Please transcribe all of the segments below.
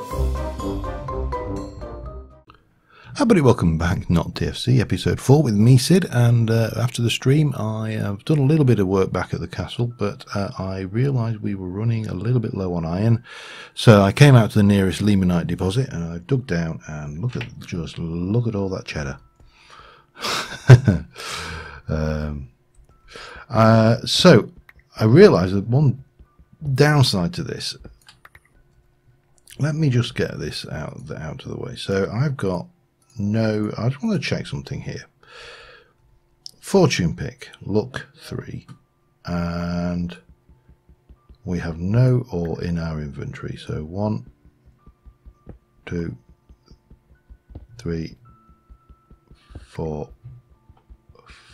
Hi buddy, welcome back, NotTFC, episode 4 with me, Sid, and after the stream I have done a little bit of work back at the castle, but I realised we were running a little bit low on iron, so I came out to the nearest limonite deposit and I dug down and look at all that cheddar. So I realised that one downside to this, let me just get this out of the way. So I've got I just want to check something here. Fortune pick, luck 3, and we have no ore in our inventory. So 1, 2, 3, 4,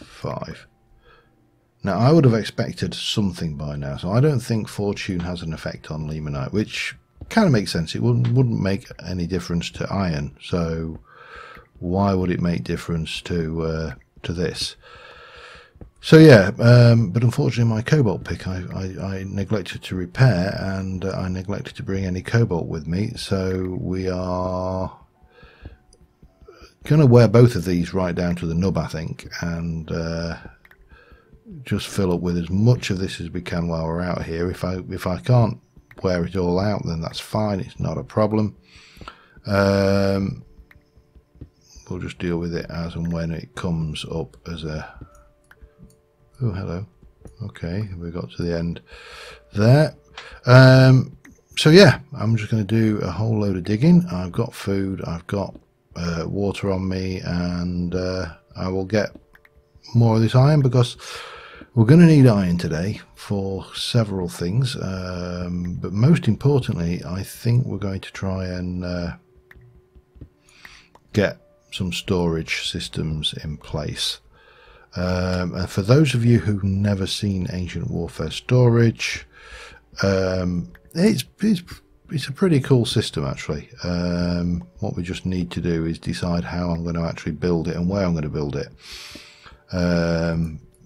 5. Now I would have expected something by now, so I don't think fortune has an effect on limonite, which kind of makes sense. It wouldn't make any difference to iron, so why would it make difference to this? So yeah, but unfortunately my cobalt pick I neglected to repair, and I neglected to bring any cobalt with me, so we are going to wear both of these right down to the nub, I think, and just fill up with as much of this as we can while we're out here. If I can't wear it all out, then that's fine, it's not a problem. We'll just deal with it as and when it comes up as a... Oh, hello. Okay, we got to the end there. So yeah, I'm just going to do a whole load of digging. I've got food, I've got water on me, and I will get more of this iron, because we're going to need iron today for several things, but most importantly I think we're going to try and get some storage systems in place. And for those of you who've never seen Ancient Warfare storage, it's a pretty cool system actually. What we just need to do is decide how I'm going to actually build it and where I'm going to build it.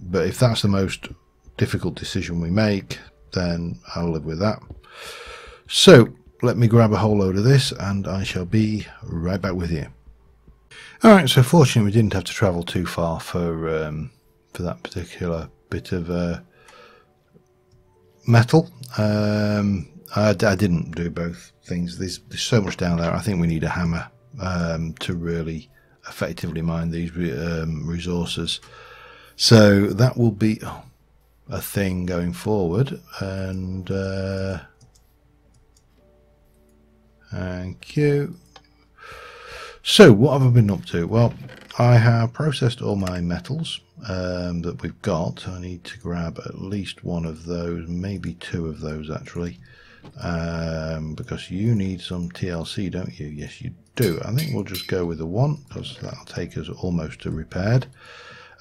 But if that's the most difficult decision we make, then I'll live with that. So let me grab a whole load of this and I shall be right back with you. Alright, so fortunately we didn't have to travel too far for that particular bit of metal. I didn't do both things. There's so much down there. I think we need a hammer to really effectively mine these resources. So that will be a thing going forward. And thank you. So what have I been up to? Well, I have processed all my metals that we've got. I need to grab at least one of those, maybe 2 of those actually, because you need some TLC, don't you? Yes, you do. I think we'll just go with the 1, because that'll take us almost to repaired.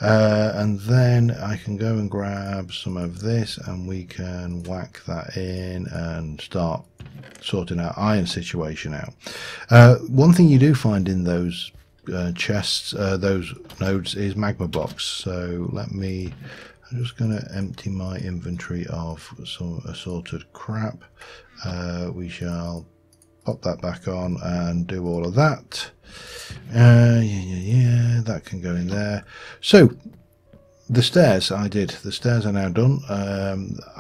And then I can go and grab some of this and we can whack that in and start sorting our iron situation out. One thing you do find in those chests, those nodes, is magma blocks. So I'm just going to empty my inventory of some assorted crap. We shall pop that back on and do all of that. Yeah, that can go in there. So the stairs, the stairs are now done. I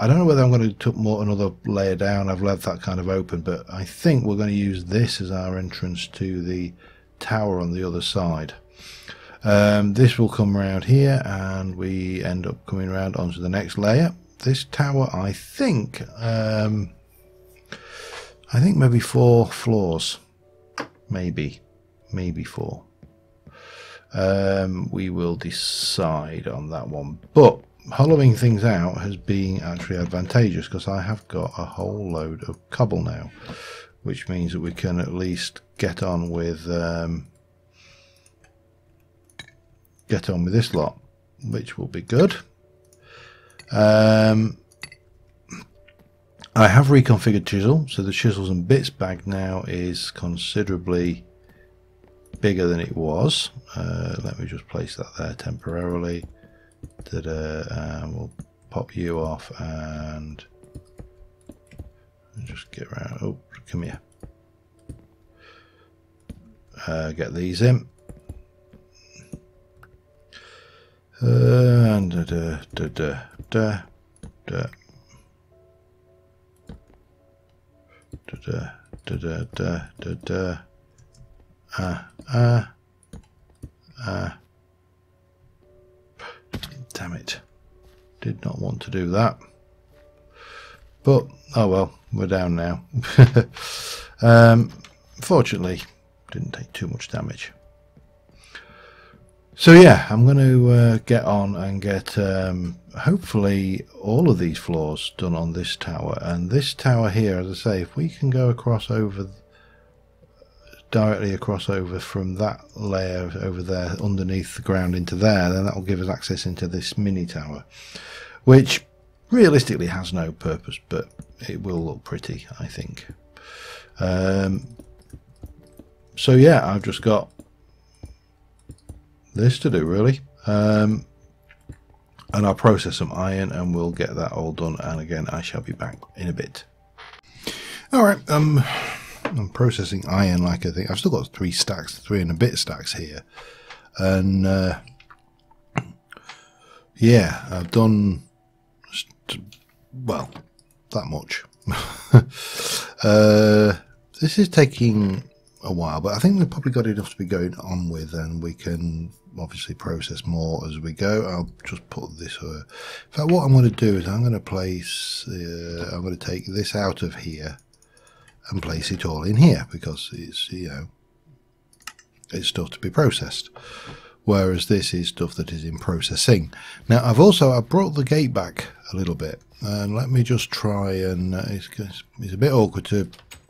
don't know whether I'm going to put another layer down. I've left that kind of open, but I think we're going to use this as our entrance to the tower on the other side. This will come around here and we end up coming around onto the next layer. This tower, I think maybe 4 floors, maybe 4. We will decide on that one, but hollowing things out has been actually advantageous, because I have got a whole load of cobble now, which means that we can at least get on with this lot, which will be good. I have reconfigured chisel, so the chisels and bits bag now is considerably bigger than it was. Let me just place that there temporarily. We'll pop you off and just get around. Oh, come here. get these in. And damn it, did not want to do that, but oh well, we're down now. Fortunately didn't take too much damage. So yeah, I'm going to get on and get hopefully all of these floors done on this tower. And this tower here, as I say, if we can go across over, directly across over from that layer over there underneath the ground into there, then that will give us access into this mini tower, which realistically has no purpose, but it will look pretty, I think. So yeah, I've just got this to do really, and I'll process some iron and we'll get that all done, and again I shall be back in a bit. Alright, I'm processing iron. Like, I think I've still got 3 and a bit stacks here, and yeah, I've done well that much. This is taking a while, but I think we've probably got enough to be going on with, and we can obviously process more as we go. I'll just put this in fact, what I'm going to do is I'm going to place I'm going to take this out of here and place it all in here, because it's, you know, it's stuff to be processed, whereas this is stuff that is in processing. Now I brought the gate back a little bit, and let me just try and it's a bit awkward to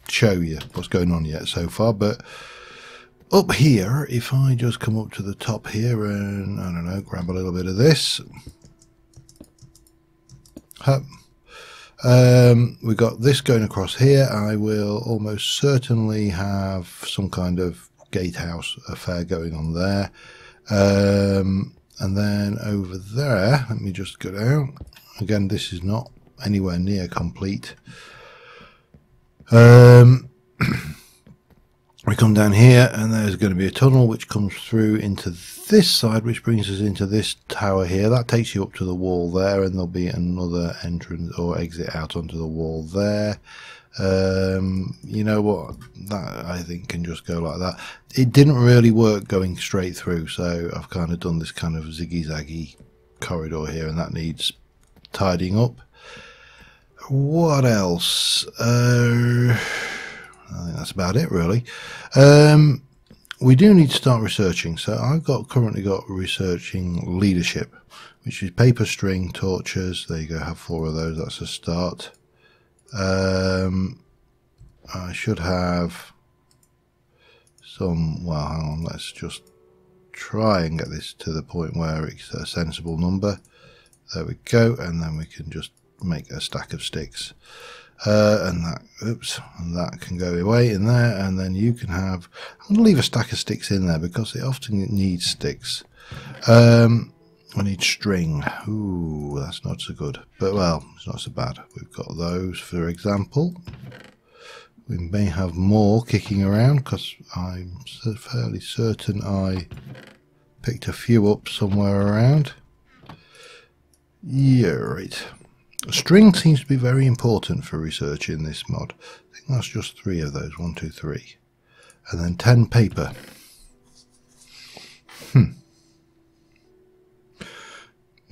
show you what's going on yet so far, but up here, if I just come up to the top here and, I don't know, grab a little bit of this, we've got this going across here. I will almost certainly have some kind of gatehouse affair going on there, and then over there, let me just go down again. This is not anywhere near complete. We come down here and there's going to be a tunnel which comes through into this side, which brings us into this tower here. That takes you up to the wall there, and there'll be another entrance or exit out onto the wall there. You know what, that I think can just go like that. It didn't really work going straight through, so I've kind of done this kind of ziggy-zaggy corridor here, and that needs tidying up. What else? I think that's about it really. We do need to start researching, so I've currently got researching leadership, which is paper, string, torches. There you go, have 4 of those, that's a start. I should have some, well hang on, let's just try and get this to the point where it's a sensible number. There we go, and then we can just make a stack of sticks. And that, oops, and that can go away in there, and then you can have, I'm going to leave a stack of sticks in there because it often needs sticks. I need string. Ooh, that's not so good, but well, it's not so bad. We've got those, for example. We may have more kicking around because I'm fairly certain I picked a few up somewhere around. Yeah, right. String seems to be very important for research in this mod. I think that's just 3 of those. 1, 2, 3. And then 10 paper.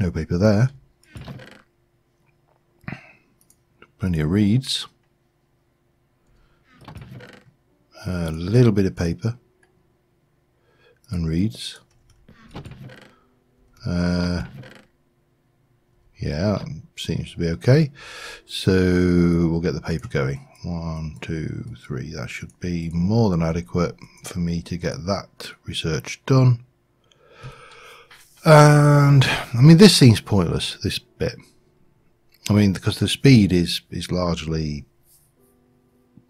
No paper there. Plenty of reeds. A little bit of paper. And reeds. Yeah, seems to be okay. So we'll get the paper going. 1, 2, 3. That should be more than adequate for me to get that research done. And I mean, this seems pointless, this bit. I mean, because the speed is largely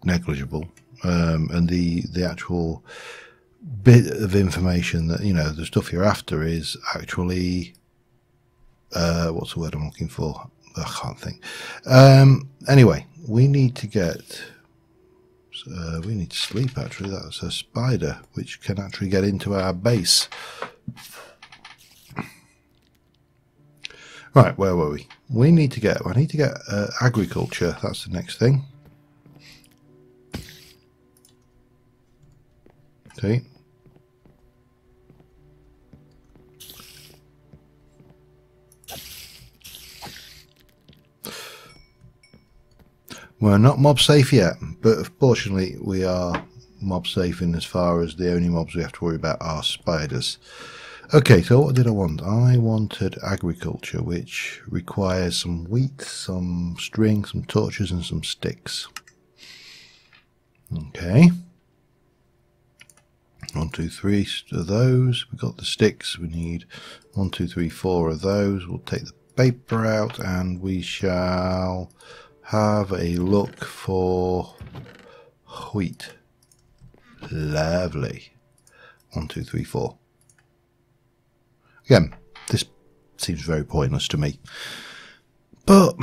negligible, and the actual bit of information that, you know, the stuff you're after is actually what's the word I'm looking for? I can't think. Anyway, we need to get We need to sleep, actually. That's a spider, which can actually get into our base. Right, where were we? I need to get agriculture. That's the next thing. Okay. We're not mob safe yet, but fortunately we are mob safe in as far as the only mobs we have to worry about are spiders. Okay, so what did I want? I wanted agriculture, which requires some wheat, some string, some torches and some sticks. Okay. 1, 2, 3 of those. We've got the sticks. We need 1, 2, 3, 4 of those. We'll take the paper out and we shall have a look for wheat. Lovely. 1, 2, 3, 4. Again, this seems very pointless to me. But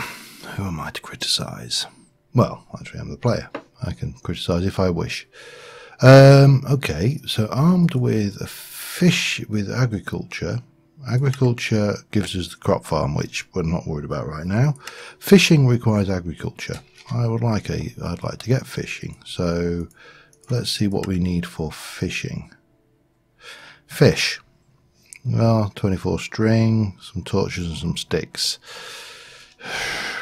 who am I to criticise? Well, actually I'm the player. I can criticise if I wish. Okay, so armed with a fish with agriculture. Agriculture gives us the crop farm, which we're not worried about right now. Fishing requires agriculture. I'd like to get fishing. So let's see what we need for fishing. Fish. Well, 24 string, some torches and some sticks.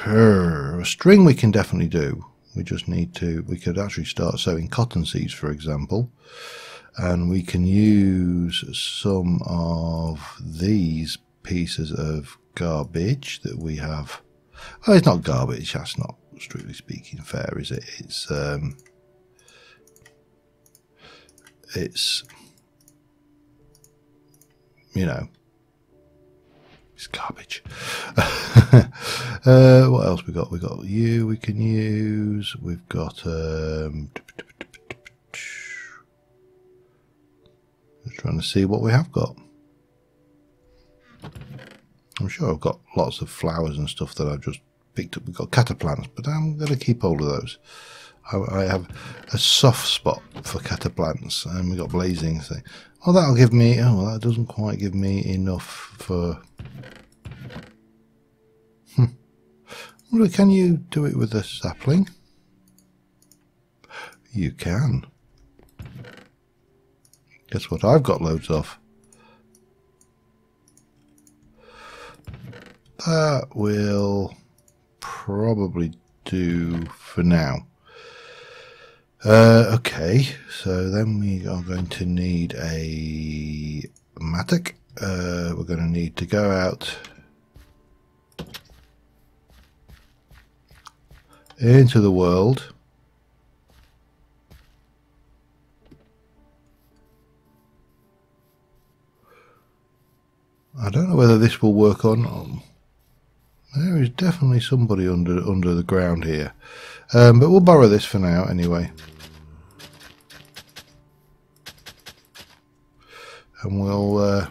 A string we can definitely do. We just need to, we could actually start sowing cotton seeds, for example. And we can use some of these pieces of garbage that we have. Oh, it's not garbage, that's not strictly speaking fair, is it? It's you know, it's garbage. What else we got? We got you we can use. We've got just trying to see what we have got. I'm sure I've got lots of flowers and stuff that I've just picked up. We've got cataplants, but I'm going to keep hold of those. I have a soft spot for cataplants, and we've got blazing thing. Oh, that'll give me. Oh, well, that doesn't quite give me enough for. Well, can you do it with a sapling? You can. Guess what I've got loads of? That will probably do for now. Okay, so then we are going to need a mattock. We're going to need to go out into the world. I don't know whether this will work or not. There is definitely somebody under the ground here, but we'll borrow this for now anyway. And we'll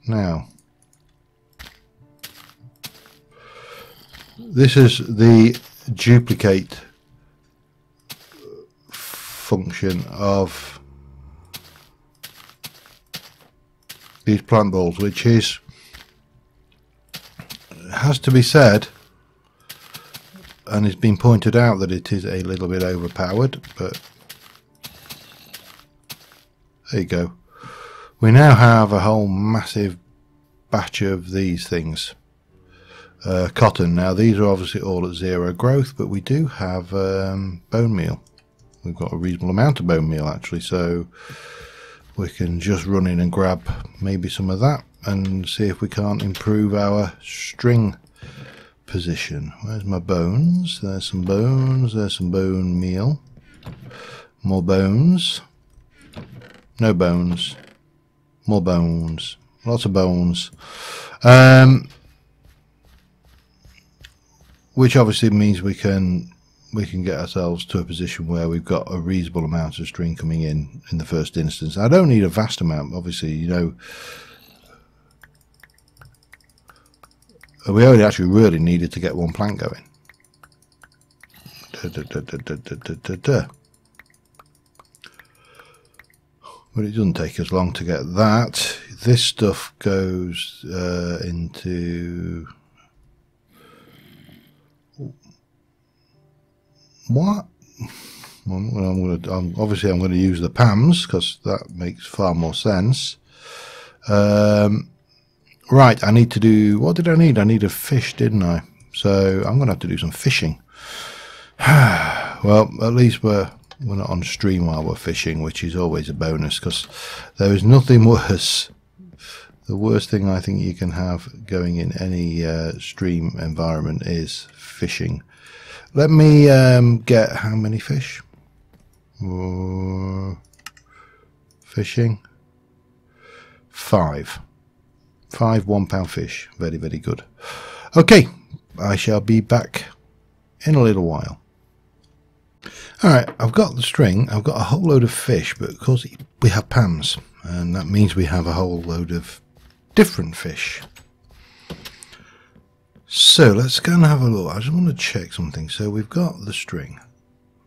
now. This is the duplicate function of these plant balls, which is, has to be said, and it's been pointed out that it is a little bit overpowered, but there you go. We now have a whole massive batch of these things. Cotton. Now these are obviously all at 0 growth, but we do have bone meal. We've got a reasonable amount of bone meal actually, so we can just run in and grab maybe some of that and see if we can't improve our string position. Where's my bones? There's some bones, there's some bone meal. More bones. No bones. More bones. Lots of bones. Which obviously means we can get ourselves to a position where we've got a reasonable amount of string coming in the first instance. I don't need a vast amount, obviously, you know. We only actually really needed to get one plant going. But it doesn't take us long to get that. This stuff goes into... What? Obviously I'm going to use the PAMs because that makes far more sense. Right, I need to do... What did I need? I needed fish, didn't I? So I'm going to have to do some fishing. Well, at least we're not on stream while we're fishing, which is always a bonus, because there is nothing worse. The worst thing I think you can have going in any stream environment is fishing. Let me get how many fish? Fishing. 5 £1 fish. Very, very good. Okay, I shall be back in a little while. Alright, I've got the string, I've got a whole load of fish, but of course we have PAMs, and that means we have a whole load of different fish. So let's go and have a look. I just want to check something. So we've got the string,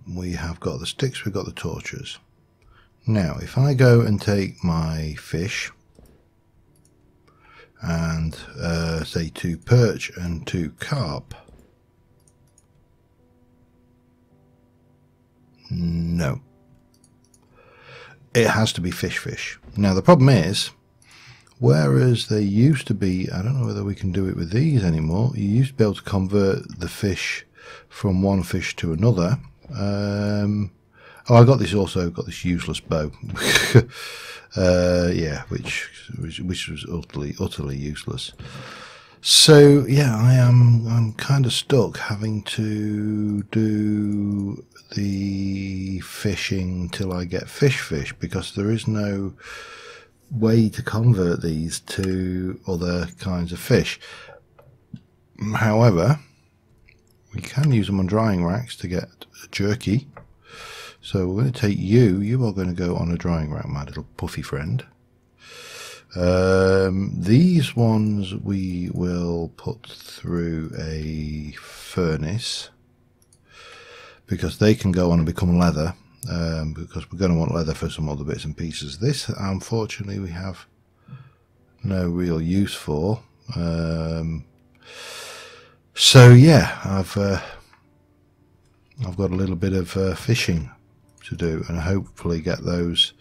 we have got the sticks, we've got the torches. Now if I go and take my fish and say 2 perch and 2 carp, no, it has to be fish. Now the problem is, whereas they used to be, I don't know whether we can do it with these anymore, you used to be able to convert the fish from one fish to another. Oh, I got this also, got this useless bow. Yeah, which was utterly useless. So yeah, I'm kind of stuck having to do the fishing till I get fish because there is no way to convert these to other kinds of fish. However, we can use them on drying racks to get a jerky. So we're going to take you are going to go on a drying rack, my little puffy friend. These ones we will put through a furnace because they can go on and become leather, because we're going to want leather for some other bits and pieces. This unfortunately we have no real use for, so yeah, I've got a little bit of fishing to do and hopefully get those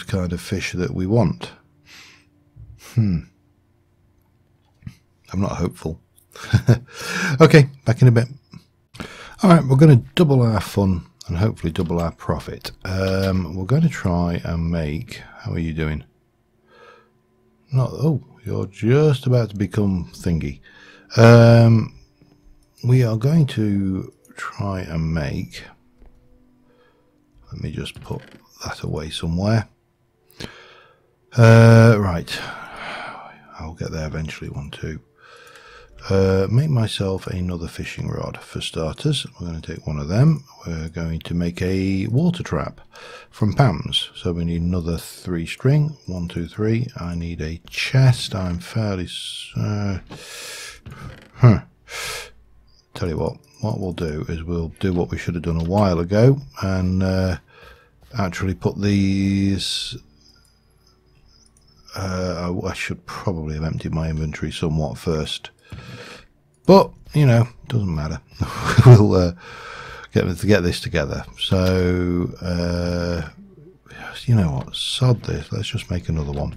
kind of fish that we want. I'm not hopeful. Okay, back in a bit. Alright, we're going to double our fun and hopefully double our profit. We're going to try and make... How are you doing? Oh, you're just about to become thingy. We are going to try and make... Let me just put that away somewhere. Right, I'll get there eventually. 1, 2. Make myself another fishing rod for starters. We're going to take one of them. We're going to make a water trap from PAMs. So we need another 3 string. 1, 2, 3. I need a chest. I'm fairly... Tell you what we'll do is we'll do what we should have done a while ago and actually put these... I should probably have emptied my inventory somewhat first, but you know, doesn't matter. We'll get this together. So you know what, sod this, let's just make another one.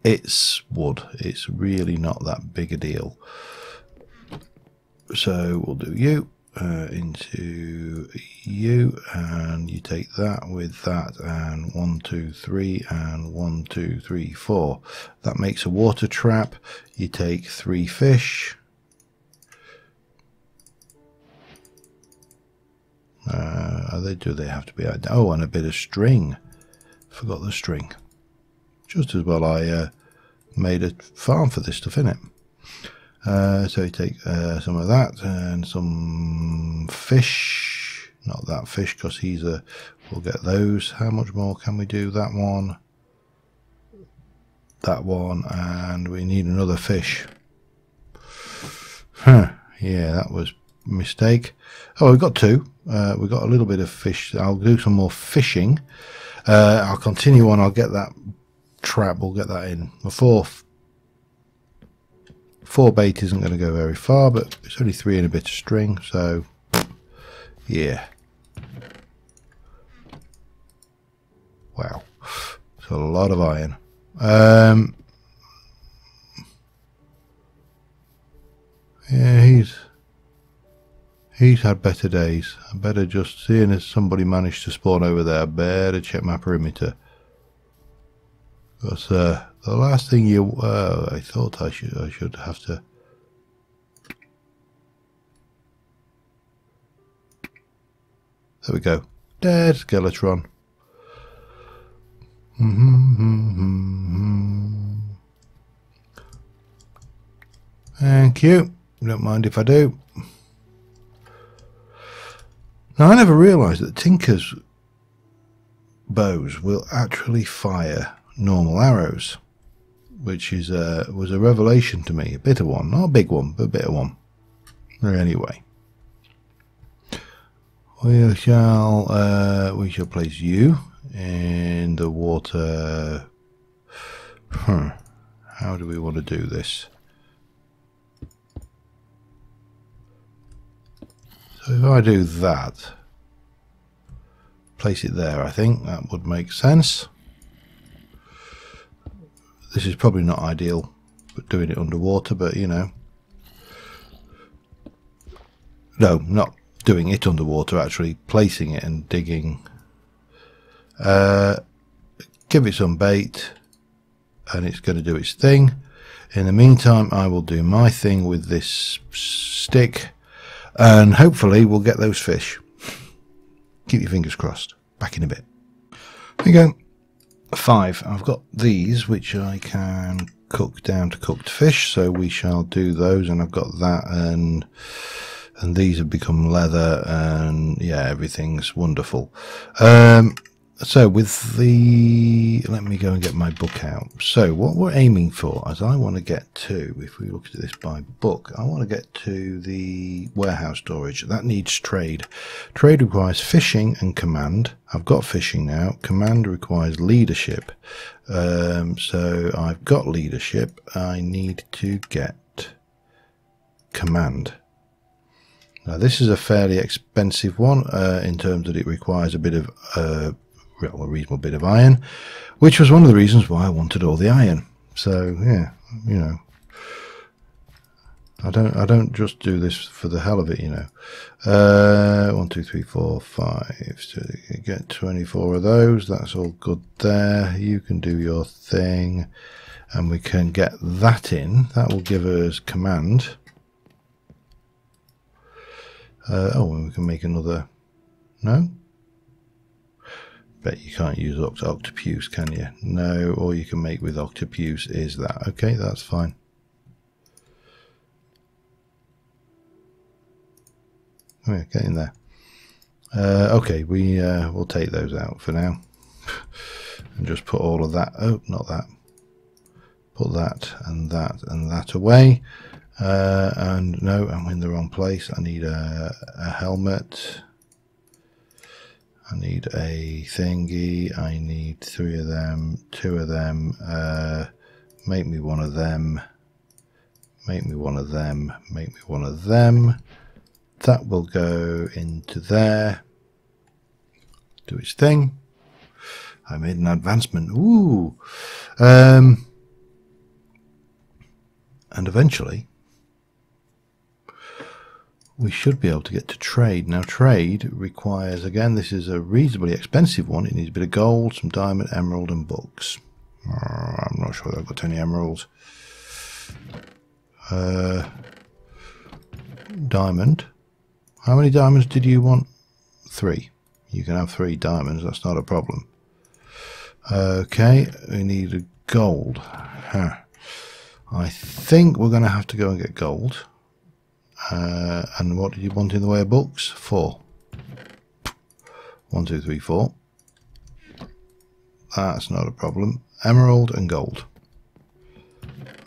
It's wood, it's really not that big a deal. So we'll do you into you, and you take that with that, and 1, 2, 3, and 1, 2, 3, 4. That makes a water trap. You take 3 fish. Do they have to be? Oh, and a bit of string. Forgot the string. Just as well I made a farm for this stuff, innit? So you take some of that and some fish. Not that fish because he's a... We'll get those. How much more can we do? That one. That one. And we need another fish. Yeah, that was mistake. Oh, we've got two. We've got a little bit of fish. I'll do some more fishing. I'll continue on. I'll get that trap. We'll get that in. The four bait isn't going to go very far, but it's only 3 and a bit of string, so yeah. Wow, it's a lot of iron. Yeah, he's had better days. I better just, seeing as somebody managed to spawn over there, I better check my perimeter. Because the last thing you, I thought I should have to. There we go. Dead Skeletron. Thank you. Don't mind if I do. Now, I never realised that Tinker's bows will actually fire normal arrows, which is was a revelation to me. A bit of one, not a big one, but a bit of one. Anyway, we shall place you in the water. How do we want to do this? So if I do that, place it there, I think that would make sense. This is probably not ideal, but doing it underwater, but you know. No, not doing it underwater, actually placing it and digging. Give it some bait and it's going to do its thing. In the meantime, I will do my thing with this stick and hopefully we'll get those fish. Keep your fingers crossed. Back in a bit. There you go. 5. I've got these which I can cook down to cooked fish, so we shall do those, and I've got that, and these have become leather, and yeah, everything's wonderful. So with the, let me go and get my book out. So what we're aiming for, as I want to get to, if we look at this by book, I want to get to the warehouse storage. That needs trade. Trade requires fishing and command. I've got fishing now. Command requires leadership. So I've got leadership. I need to get command. Now this is a fairly expensive one in terms that it requires a bit of a reasonable bit of iron, which was one of the reasons why I wanted all the iron. So yeah, you know, I don't just do this for the hell of it, you know. 1 2 3 4 5, so you get 24 of those. That's all good there. You can do your thing and we can get that in. That will give us command. Oh, and we can make another. No, bet you can't use octopus, can you? No, all you can make with octopus is that. Okay, that's fine. Oh, yeah, get in there. Okay, we'll take those out for now and just put all of that. Oh, not that. Put that and that and that away. And no, I'm in the wrong place. I need a helmet. I need a thingy. I need 3 of them, 2 of them. Make me one of them. Make me one of them. Make me one of them. That will go into there. Do its thing. I made an advancement. Ooh. And eventually we should be able to get to trade. Now trade requires, again, this is a reasonably expensive one. It needs a bit of gold, some diamond, emerald and books. I'm not sure I've got any emeralds. Diamond. How many diamonds did you want? 3. You can have 3 diamonds, that's not a problem. Okay, we need a gold. I think we're going to have to go and get gold. And what did you want in the way of books? 4. 1 2 3 4. That's not a problem. Emerald and gold.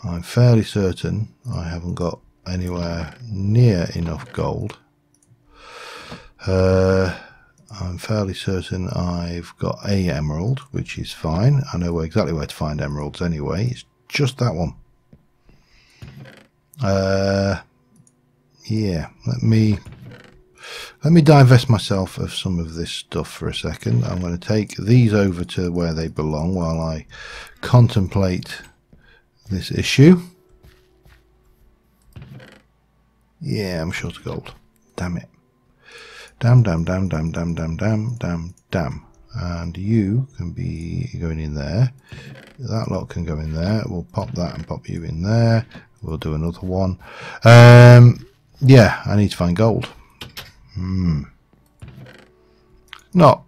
I'm fairly certain I haven't got anywhere near enough gold I'm fairly certain I've got a emerald, which is fine. I know exactly where to find emeralds anyway. It's just that one. Yeah, let me divest myself of some of this stuff for a second. I'm going to take these over to where they belong while I contemplate this issue. Yeah, I'm short of gold. Damn it. Damn. And you can be going in there. That lot can go in there. We'll pop that and pop you in there. We'll do another one. Yeah, I need to find gold. Not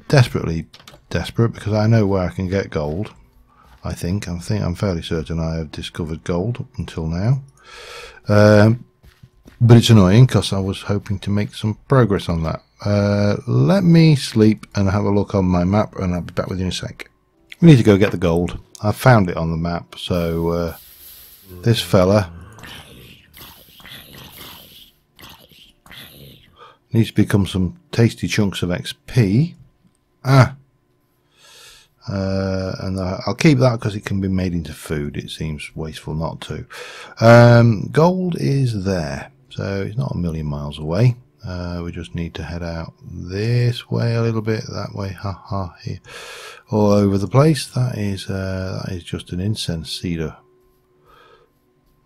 desperately desperate, because I know where I can get gold. I'm fairly certain I have discovered gold up until now. But it's annoying because I was hoping to make some progress on that. Let me sleep and have a look on my map, and I'll be back with you in a sec. We need to go get the gold. I found it on the map, so this fella needs to become some tasty chunks of XP. And I'll keep that because it can be made into food. It seems wasteful not to. Gold is there, so it's not a million miles away. We just need to head out this way a little bit, that way, here, all over the place. That is just an incense cedar.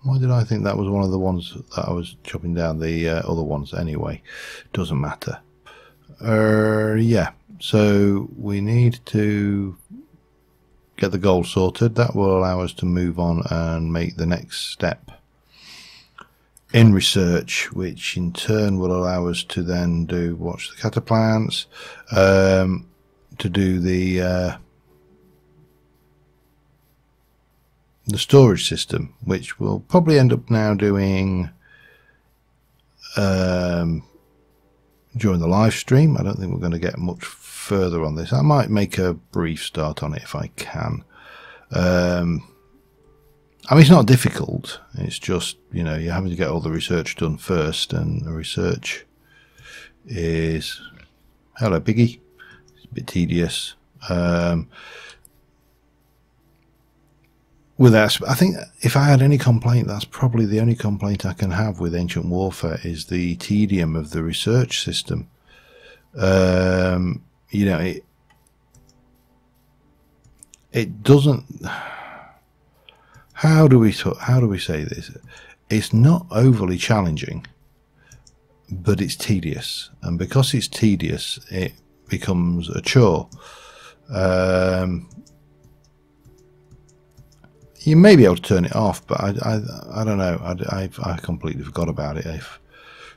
Why did I think that was one of the ones that I was chopping down? The other ones anyway. Doesn't matter. Yeah, so we need to get the gold sorted. That will allow us to move on and make the next step in research, which in turn will allow us to then watch the cataplants, to do the storage system, which we'll probably end up now doing during the live stream. I don't think we're going to get much further on this. I might make a brief start on it if I can. I mean, it's not difficult. It's just, you know, you're having to get all the research done first, and the research is, hello piggy, it's a bit tedious. With that, I think if I had any complaint, that's probably the only complaint I can have with Ancient Warfare, is the tedium of the research system. You know, it doesn't. How do we say this? It's not overly challenging, but it's tedious, and because it's tedious, it becomes a chore. You may be able to turn it off, but I don't know. I completely forgot about it. If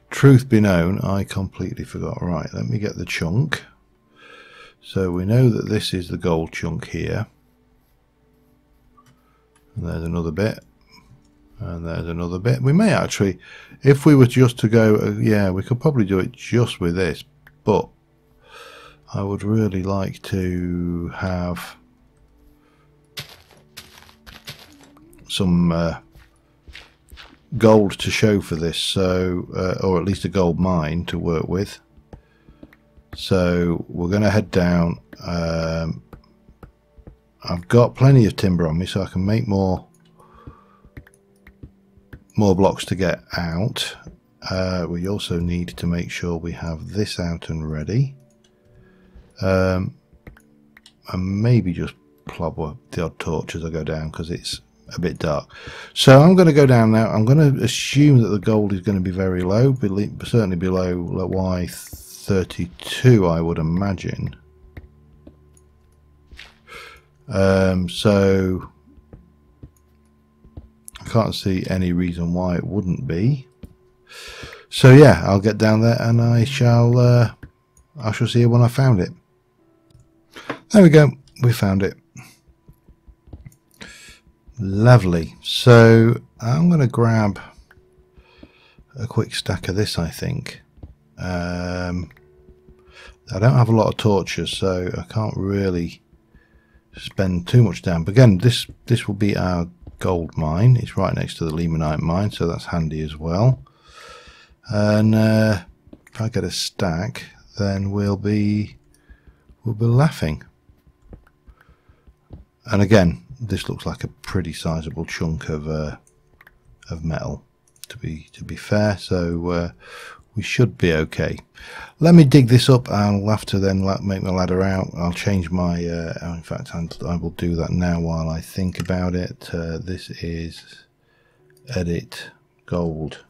truth be known, I completely forgot. Right, let me get the chunk. So we know that this is the gold chunk here. And there's another bit. And there's another bit. We may actually, if we were just to go, yeah, we could probably do it just with this. But I would really like to have some gold to show for this, so or at least a gold mine to work with. So we're going to head down. I've got plenty of timber on me, so I can make more blocks to get out. We also need to make sure we have this out and ready, and maybe just plop up the odd torch as I go down, because it's a bit dark. So I'm going to go down now. I'm going to assume that the gold is going to be very low, certainly below Y32, I would imagine. So I can't see any reason why it wouldn't be. So yeah, I'll get down there and I shall see it when I found it. There we go, we found it. Lovely. So I'm going to grab a quick stack of this, I think. I don't have a lot of torches, so I can't really spend too much down. But again, this will be our gold mine. It's right next to the limonite mine, so that's handy as well. And if I get a stack, then we'll be laughing. And again, this looks like a pretty sizable chunk of metal, to be fair. So we should be okay. Let me dig this up. I'll have to then make my ladder out. I'll change my. In fact, I will do that now while I think about it. This is edit gold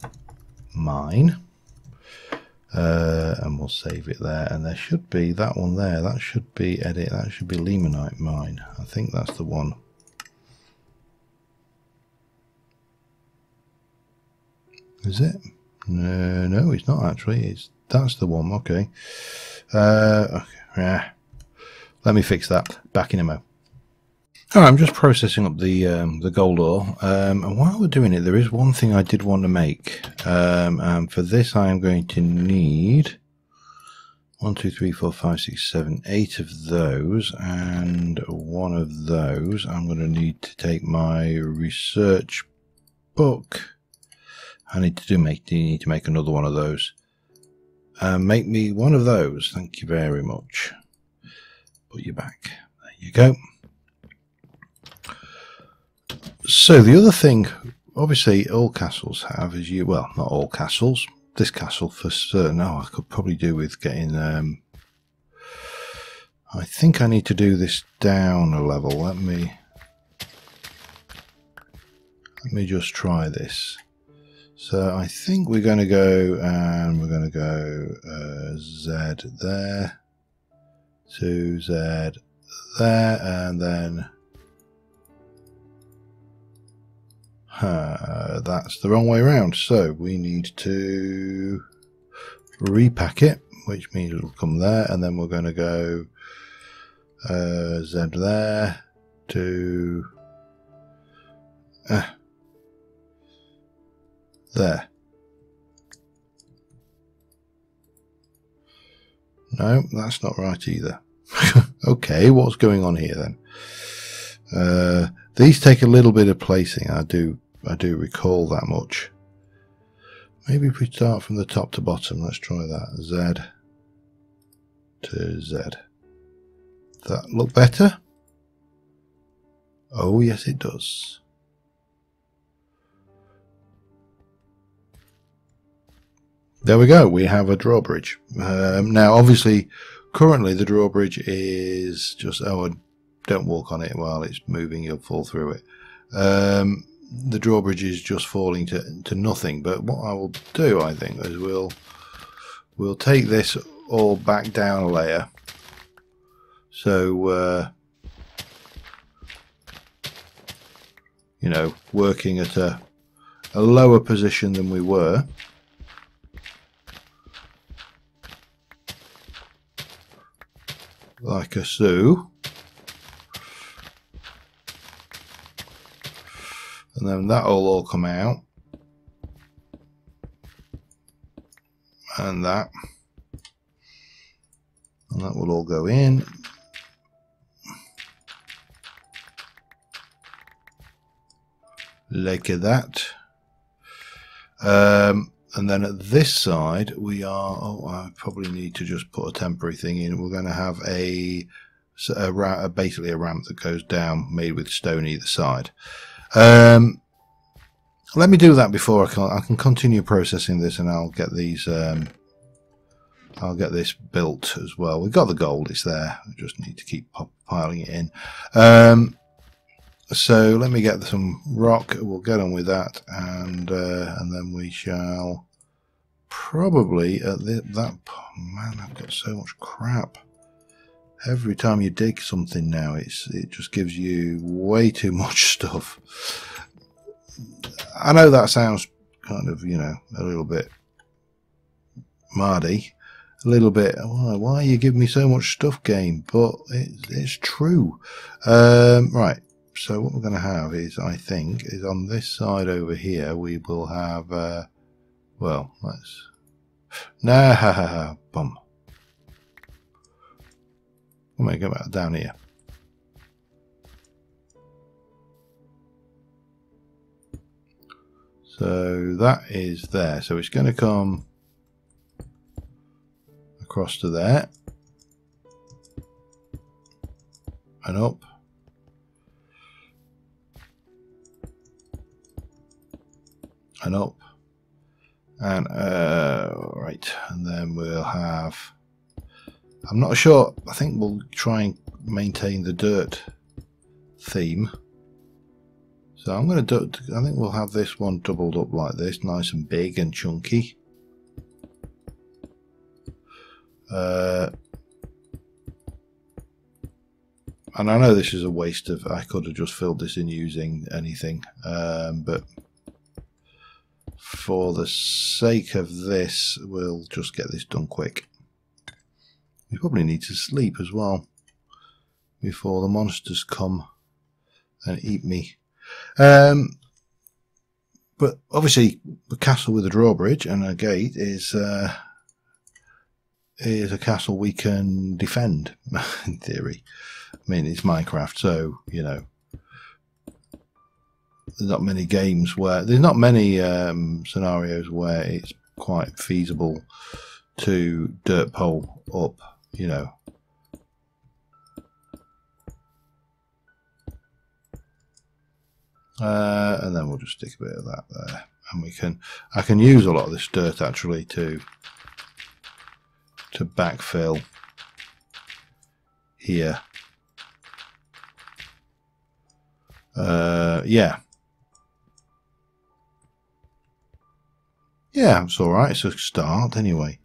mine, and we'll save it there. And there should be that one there. That should be edit. That should be limonite mine. I think that's the one. Is it? No, it's not actually. That's the one. Okay. Okay. Yeah. Let me fix that. Back in a mo. Alright, I'm just processing up the gold ore. And while we're doing it, there is one thing I did want to make. And for this, I am going to need 1, 2, 3, 4, 5, 6, 7, 8 of those, and one of those. I'm going to need to take my research book. I need to make another one of those. Make me one of those. Thank you very much. Put you back. There you go. So the other thing, obviously, all castles have well, not all castles. This castle for certain. Oh, I could probably do with getting. I think I need to do this down a level. Let me just try this. So I think we're going to go and we're going to go Z there, to Z there, and then that's the wrong way around. So we need to repack it, which means it'll come there, and then we're going to go Z there to there. No, that's not right either. Okay, what's going on here then? These take a little bit of placing. I do recall that much. Maybe if we start from the top to bottom, let's try that. Z to Z. Does that look better? Oh yes, it does. There we go, we have a drawbridge. Now obviously currently the drawbridge is just, don't walk on it while it's moving, you'll fall through it. The drawbridge is just falling to nothing, but what I will do, I think, is we'll take this all back down a layer. So you know, working at a lower position than we were. Like a so. And then that'll all come out. And that. And that will all go in. Like that. And then at this side we are, I probably need to just put a temporary thing in. We're going to have basically a ramp that goes down, made with stone either side. Let me do that before I can continue processing this, and I'll get these. I'll get this built as well. We've got the gold; it's there. We just need to keep piling it in. So let me get some rock. We'll get on with that, and then we shall probably at that. Man, I've got so much crap. Every time you dig something now, it just gives you way too much stuff. I know that sounds kind of, you know, a little bit mardy, a little bit. Why you give me so much stuff, game? But it's true. Right. So what we're going to have is, I think, is on this side over here, we will have, well, let's, bum. Let me go back down here. So that is there. So it's going to come across to there. And up. And up. And right, and then we'll have, I'm not sure, I think we'll try and maintain the dirt theme. So I'm going to do, I think we'll have this one doubled up like this, nice and big and chunky. And I know this is a waste of, I could have just filled this in using anything, but for the sake of this, we'll just get this done quick. We probably need to sleep as well before the monsters come and eat me. But obviously, the castle with a drawbridge and a gate is a castle we can defend, in theory. I mean, it's Minecraft, so, you know, there's not many games where, there's not many scenarios where it's quite feasible to dirt pole up, you know. And then we'll just stick a bit of that there, and I can use a lot of this dirt actually to backfill here. Yeah, it's all right. It's a start anyway.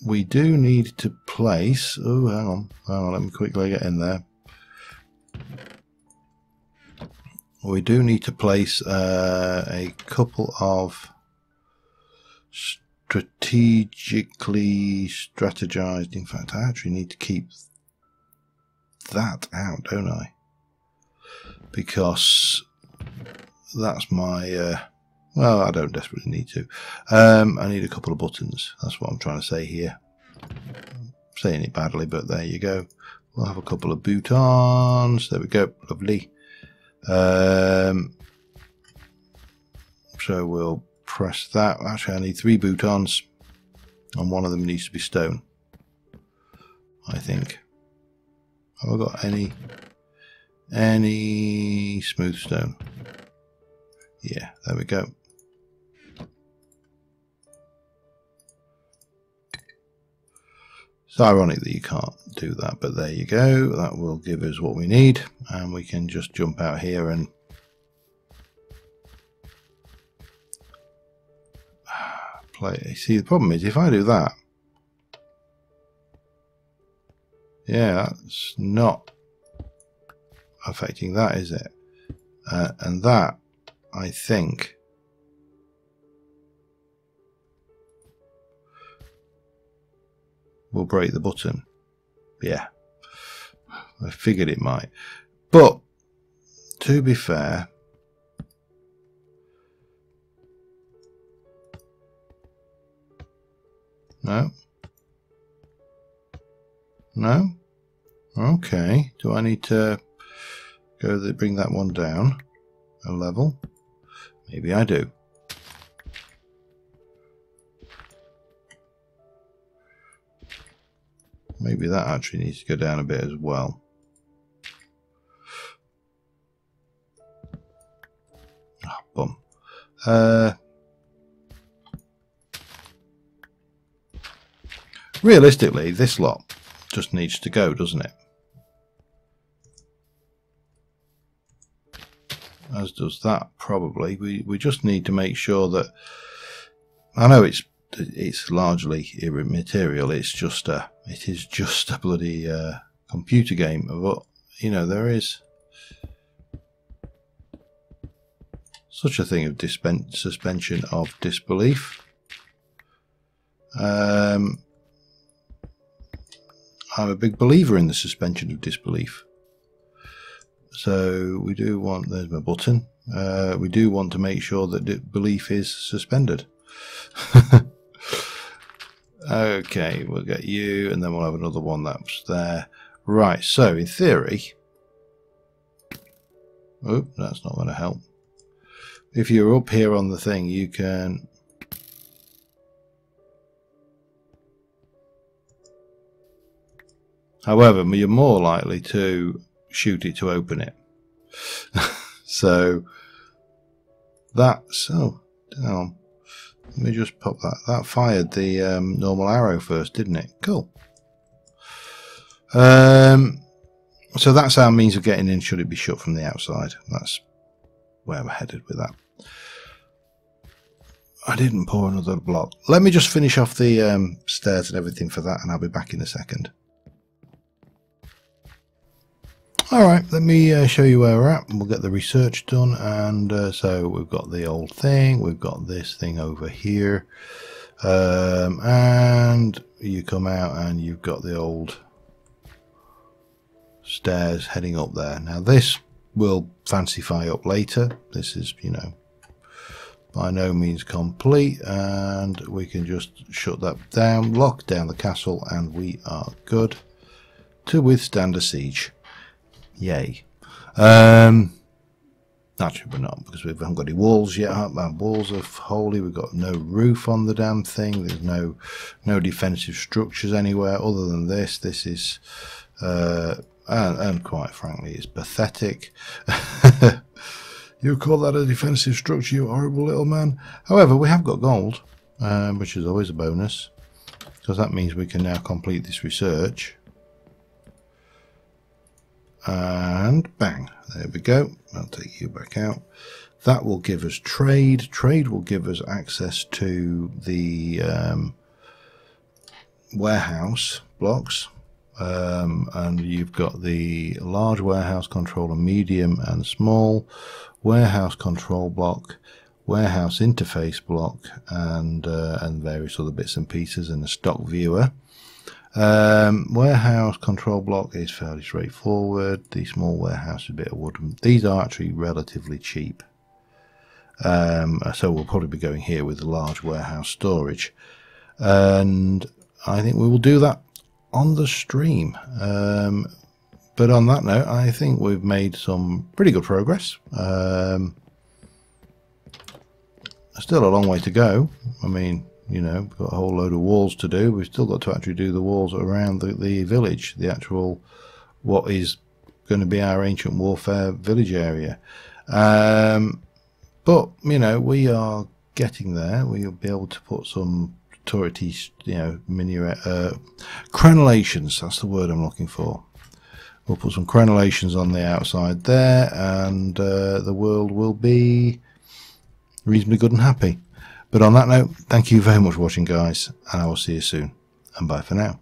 We do need to place. Oh, hang on. Let me quickly get in there. We do need to place a couple of strategically strategized. In fact, I actually need to keep that out, don't I? Because that's my well, I don't desperately need to. I need a couple of buttons. That's what I'm trying to say here. I'm saying it badly, but there you go. We'll have a couple of boutons. There we go. Lovely. So we'll press that. Actually, I need 3 boutons, and one of them needs to be stone, I think. Have I got any smooth stone? Yeah, there we go. It's ironic that you can't do that, but there you go. That will give us what we need, and we can just jump out here and play. See, the problem is if I do that, yeah, that's not affecting that, is it? And that, I think, will break the button. Yeah, I figured it might. But to be fair, no. Okay. Do I need to bring that one down a level? Maybe I do. Maybe that actually needs to go down a bit as well. Oh, bum. Realistically, this lot just needs to go, doesn't it? As does that, probably. We just need to make sure that, I know it's largely immaterial. It is just a bloody computer game. But you know, there is such a thing of suspension of disbelief. I'm a big believer in the suspension of disbelief. So we do want, there's my button, we do want to make sure that belief is suspended. Okay, we'll get you, and then we'll have another one that's there. Right, so in theory, oh, that's not going to help. If you're up here on the thing, you can However, you're more likely to shoot it to open it. So that's, oh, let me just pop that. That fired the normal arrow first, didn't it? Cool. So that's our means of getting in should it be shut from the outside. That's where we're headed with that. I didn't pour another block. Let me just finish off the stairs and everything for that, and I'll be back in a second. Alright, let me show you where we're at, and we'll get the research done. And so we've got the old thing, we've got this thing over here, and you come out and you've got the old stairs heading up there. Now this will fancify up later. This is, you know, by no means complete, and we can just shut that down, lock down the castle, and we are good to withstand a siege. Yay. Actually we're not, because we haven't got any walls yet. Our walls are holy. We've got no roof on the damn thing. There's no defensive structures anywhere other than this. This is and quite frankly it's pathetic. You call that a defensive structure, you horrible little man. However, we have got gold, which is always a bonus, because that means we can now complete this research. And bang, there we go. I'll take you back out. That will give us trade. Trade will give us access to the warehouse blocks. And you've got the large warehouse controller, medium and small, warehouse control block, warehouse interface block, and various other bits and pieces in the stock viewer. Warehouse control block is fairly straightforward. The small warehouse is a bit of wood. These are actually relatively cheap, so we'll probably be going here with the large warehouse storage, and I think we will do that on the stream. But on that note, I think we've made some pretty good progress. Still a long way to go. I mean, you know, we've got a whole load of walls to do. We've still got to actually do the walls around the village, the actual, what is going to be our ancient warfare village area. But, you know, we are getting there. We'll be able to put some turrety, you know, minaret, crenellations, that's the word I'm looking for. We'll put some crenellations on the outside there, and the world will be reasonably good and happy. But on that note, thank you very much for watching, guys, and I will see you soon, and bye for now.